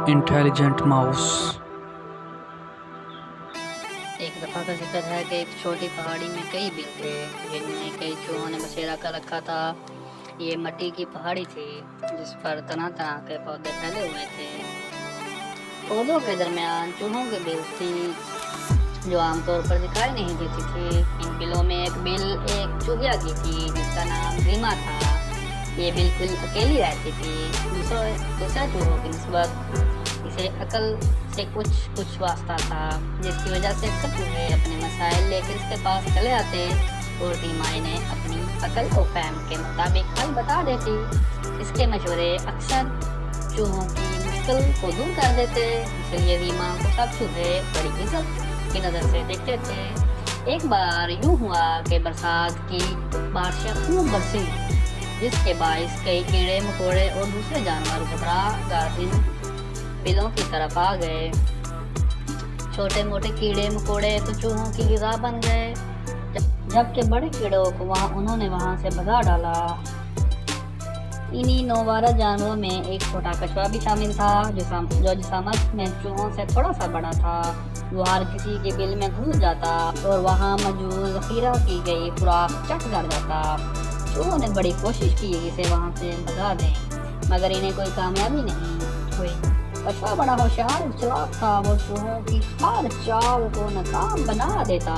Intelligent mouse. एक दफ़ा का जिक्र है कि एक छोटी पहाड़ी में कई बिल थे जिनमें कई चूहों ने बसेरा कर रखा था। ये मिट्टी की पहाड़ी थी जिस पर तरह तरह के पौधे फैले हुए थे। पौधों के दरमियान चूहों की बिल थी जो आमतौर पर दिखाई नहीं देती थी। इन बिलों में एक बिल एक चूहिया की थी जिसका नाम रीमा था। ये बिल्कुल अकेली रहती थी। दूसरे चूहों की निस्बत इसे अकल से कुछ वास्ता था, जिसकी वजह से अक्सर चूहे अपने मसाइल लेकर इसके पास चले आते और रीमा इन्हें अपनी अकल और फहम के मुताबिक हल बता देती। इसके मशवरे अक्सर चूहों की मुश्किल को दूर कर देते, इसलिए रीमा को सब चूहे बड़ी इज्जत की नज़र से देखते थे। एक बार यूं हुआ कि बरसात की बारिशें खूब बरसी, जिसके बायस कई कीड़े मकोड़े और दूसरे जानवर घबरा कर इन बिलों की तरफ आ गए। छोटे मोटे कीड़े मकोड़े तो चूहों की ग़िज़ा बन गए, जबकि बड़े कीड़ों को उन्होंने वहां से भगा डाला। इन्हीं नौवारा जानवरों में एक छोटा कछुआ भी शामिल था जो जिस्मात में चूहों से थोड़ा सा बड़ा था। वो हर किसी के बिल में घुस जाता और वहाँ मौजूद ज़ख़ीरा की गई खुराक चट कर जाता। चूहों ने बड़ी कोशिश की इसे वहाँ से भगा दें, मगर इन्हें कोई कामयाबी नहीं हुई। कछुआ बड़ा होशियार और चालाक था। वो चूहों की हर चाल को नाकाम बना देता।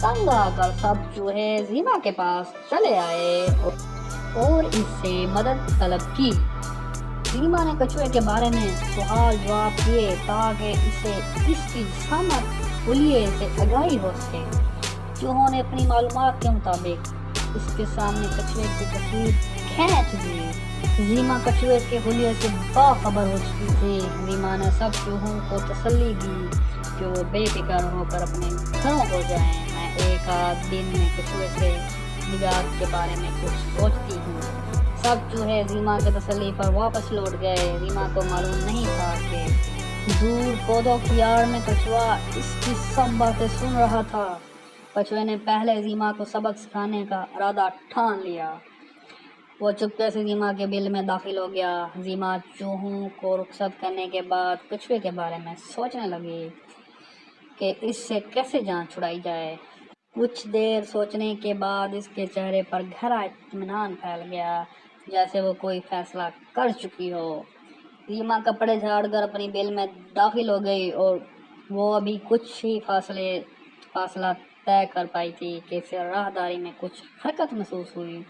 तंग आकर सब चूहे रीमा के पास चले आए और इससे मदद तलब की। रीमा ने कछुए के बारे में सवाल जवाब किए ताकि इसे इसकी जसामत हुलिये से आगाही हो सके। चूहों ने अपनी मालूमात के मुताबिक इसके सामने कछुए की तस्वीर खींच दी। रीमा कछुए के हुलिये से बाखबर हो चुकी थी। रीमा ने सब चूहों को तसल्ली दी कि वो बेफिक्र होकर अपने घरों को जाएं। मैं एक आध दिन में कछुए से निजात के बारे में कुछ सोचती हूँ। सब चूहे रीमा के तसल्ली पर वापस लौट गए। रीमा को मालूम नहीं था कि दूर पौधों की आड़ में कछुआ इसकी सब बातें सुन रहा था। कछुए ने पहले रीमा को सबक सिखाने का इरादा ठान लिया। वो चुपके से रीमा के बिल में दाखिल हो गया। रीमा चूहों को रुखसत करने के बाद कछुए के बारे में सोचने लगी कि इससे कैसे जान छुड़ाई जाए। कुछ देर सोचने के बाद इसके चेहरे पर गहरा इत्मीनान फैल गया, जैसे वो कोई फैसला कर चुकी हो। रीमा कपड़े झाड़कर अपनी बिल में दाखिल हो गई और वो अभी कुछ ही फासला तय कर पाई थी कि इसे राहदारी में कुछ हरकत महसूस हुई।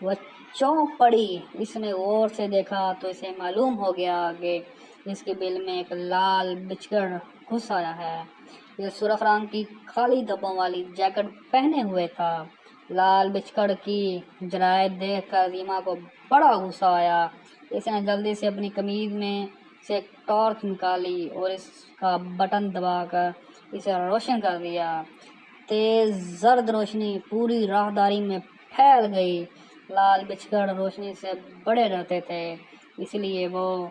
वह चौंक पड़ी। इसने गौर से देखा तो इसे मालूम हो गया कि इसके बिल में एक लाल बिचकड़ घुस आया है। यह सुर्ख रंग की खाली धब्बों वाली जैकेट पहने हुए था। लाल बिचकड़ की जरायत देखकर रीमा को बड़ा गुस्सा आया। इसने जल्दी से अपनी कमीज में से एक टॉर्च निकाली और इसका बटन दबाकर इसे रोशन कर दिया। तेज जर्द रोशनी पूरी राहदारी में फैल गई। लाल बिचकड़ रोशनी से बड़े डरते थे, इसलिए वो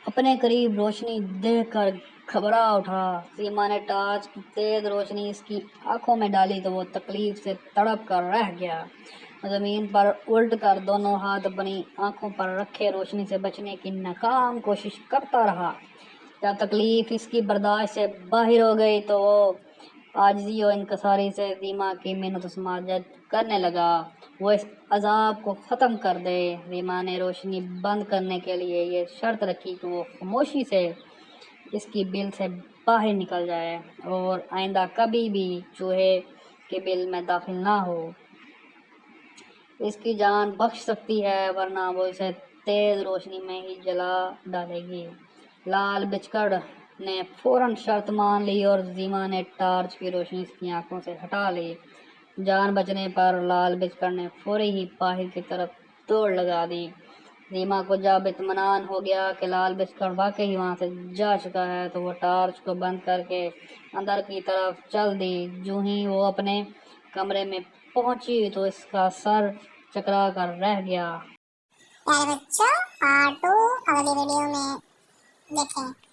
अपने करीब रोशनी देखकर घबरा उठा। रीमा ने टॉर्च की तेज रोशनी इसकी आंखों में डाली तो वो तकलीफ से तड़प कर रह गया। जमीन पर उल्ट कर दोनों हाथ अपनी आंखों पर रखे रोशनी से बचने की नाकाम कोशिश करता रहा। जब तकलीफ इसकी बर्दाश्त से बाहर हो गई तो वो आजिज़ी और इंकसारी से रीमा की मिन्नत समाजत करने लगा वो इस अजाब को ख़त्म कर दे। रीमा ने रोशनी बंद करने के लिए ये शर्त रखी कि वो खामोशी से इसकी बिल से बाहर निकल जाए और आइंदा कभी भी चूहे के बिल में दाखिल ना हो। इसकी जान बख्श सकती है, वरना वो इसे तेज़ रोशनी में ही जला डालेगी। लाल बिचकड़ ने फौरन शर्त मान ली और रीमा ने टॉर्च की रोशनी इसकी आंखों से हटा ली। जान बचने पर लाल बिचकड़ ने फौरी ही बाहर की तरफ दौड़ लगा दी। रीमा को जब इत्मीनान हो गया कि लाल बिचकड़ वाकई वहाँ से जा चुका है तो वो टॉर्च को बंद करके अंदर की तरफ चल दी। जो ही वो अपने कमरे में पहुंची तो इसका सर चकरा कर रह गया। प्यारे बच्चों, पार्ट 2 अगली वीडियो में देखें।